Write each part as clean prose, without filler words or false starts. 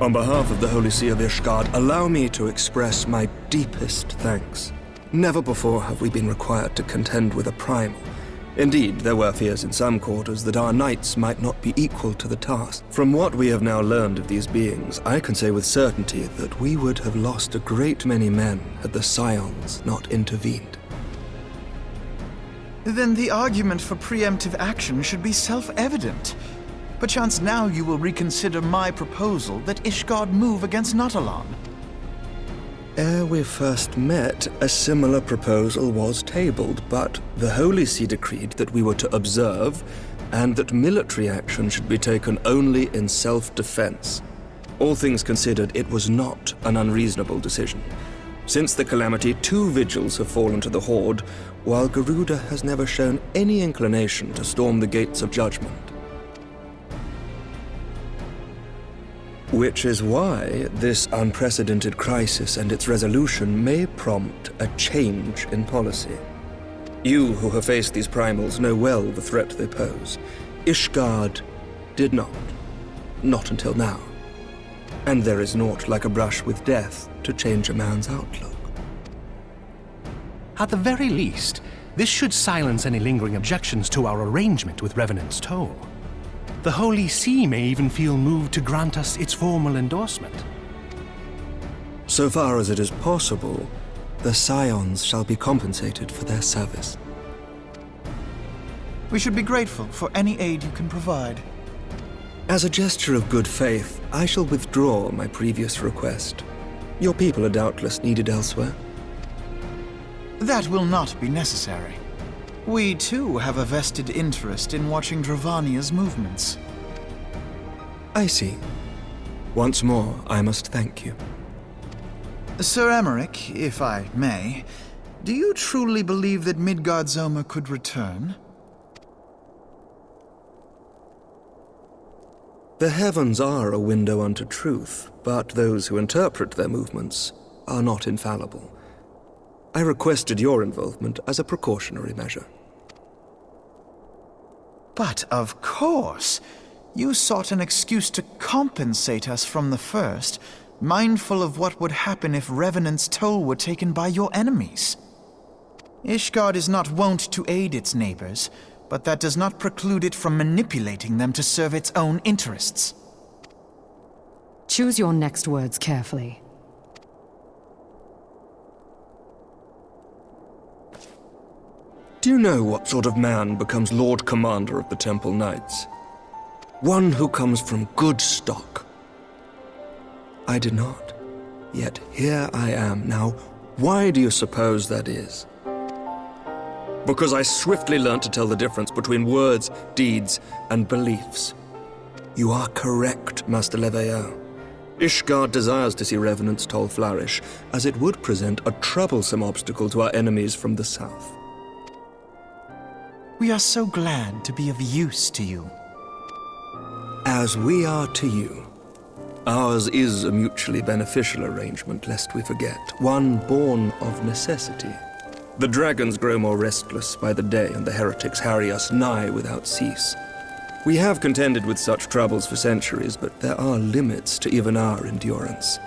On behalf of the Holy See of Ishgard, allow me to express my deepest thanks. Never before have we been required to contend with a primal. Indeed, there were fears in some quarters that our knights might not be equal to the task. From what we have now learned of these beings, I can say with certainty that we would have lost a great many men had the Scions not intervened. Then the argument for preemptive action should be self-evident. Perchance now you will reconsider my proposal that Ishgard move against Natalan. Ere we first met, a similar proposal was tabled, but the Holy See decreed that we were to observe, and that military action should be taken only in self-defense. All things considered, it was not an unreasonable decision. Since the calamity, 2 vigils have fallen to the Horde, while Garuda has never shown any inclination to storm the gates of judgment. Which is why this unprecedented crisis and its resolution may prompt a change in policy. You who have faced these primals know well the threat they pose. Ishgard did not. Not until now. And there is naught like a brush with death to change a man's outlook. At the very least, this should silence any lingering objections to our arrangement with Revenant's Toll. The Holy See may even feel moved to grant us its formal endorsement. So far as it is possible, the Scions shall be compensated for their service. We should be grateful for any aid you can provide. As a gesture of good faith, I shall withdraw my previous request. Your people are doubtless needed elsewhere. That will not be necessary. We, too, have a vested interest in watching Dravania's movements. I see. Once more, I must thank you. Sir Emmerich, if I may, do you truly believe that Midgard-Zoma could return? The heavens are a window unto truth, but those who interpret their movements are not infallible. I requested your involvement as a precautionary measure. But of course, you sought an excuse to compensate us from the first, mindful of what would happen if Revenant's Toll were taken by your enemies. Ishgard is not wont to aid its neighbors, but that does not preclude it from manipulating them to serve its own interests. Choose your next words carefully. Do you know what sort of man becomes Lord Commander of the Temple Knights? One who comes from good stock. I did not. Yet here I am now. Why do you suppose that is? Because I swiftly learned to tell the difference between words, deeds, and beliefs. You are correct, Master Leveilleur. Ishgard desires to see Revenant's Toll flourish, as it would present a troublesome obstacle to our enemies from the south. We are so glad to be of use to you. As we are to you. Ours is a mutually beneficial arrangement, lest we forget, one born of necessity. The dragons grow more restless by the day, and the heretics harry us nigh without cease. We have contended with such troubles for centuries, but there are limits to even our endurance.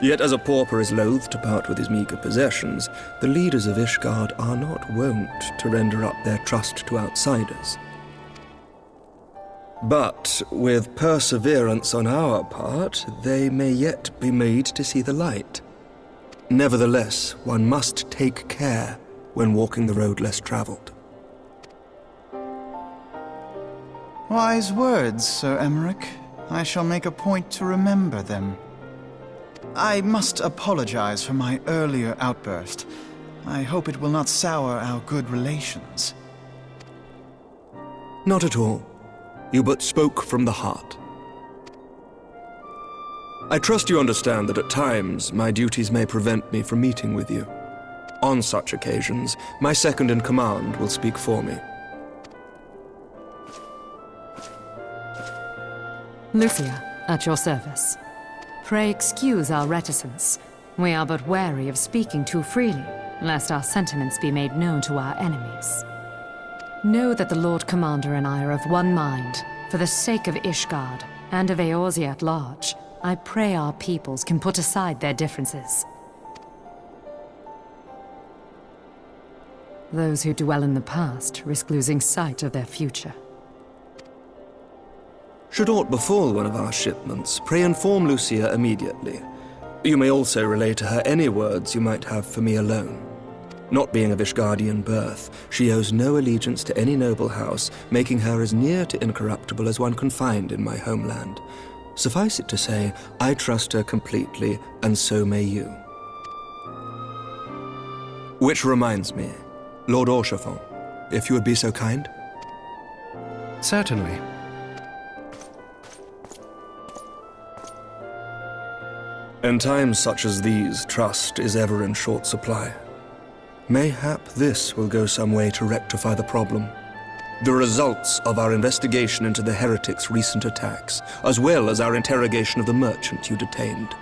Yet as a pauper is loath to part with his meager possessions, the leaders of Ishgard are not wont to render up their trust to outsiders. But with perseverance on our part, they may yet be made to see the light. Nevertheless, one must take care when walking the road less traveled. Wise words, Sir Emmerich. I shall make a point to remember them. I must apologize for my earlier outburst. I hope it will not sour our good relations. Not at all. You but spoke from the heart. I trust you understand that at times my duties may prevent me from meeting with you. On such occasions, my second-in-command will speak for me. Lucia, at your service. Pray excuse our reticence. We are but wary of speaking too freely, lest our sentiments be made known to our enemies. Know that the Lord Commander and I are of one mind, for the sake of Ishgard, and of Eorzea at large. I pray our peoples can put aside their differences. Those who dwell in the past risk losing sight of their future. Should aught befall one of our shipments, pray inform Lucia immediately. You may also relay to her any words you might have for me alone. Not being of Ishgardian birth, she owes no allegiance to any noble house, making her as near to incorruptible as one can find in my homeland. Suffice it to say, I trust her completely, and so may you. Which reminds me, Lord Orchefon, if you would be so kind? Certainly. In times such as these, trust is ever in short supply. Mayhap this will go some way to rectify the problem. The results of our investigation into the heretics' recent attacks, as well as our interrogation of the merchant you detained.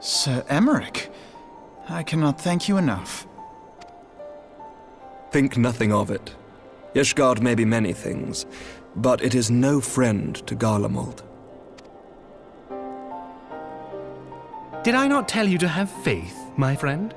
Sir Emmerich, I cannot thank you enough. Think nothing of it. Ishgard may be many things, but it is no friend to Garlemald. Did I not tell you to have faith, my friend?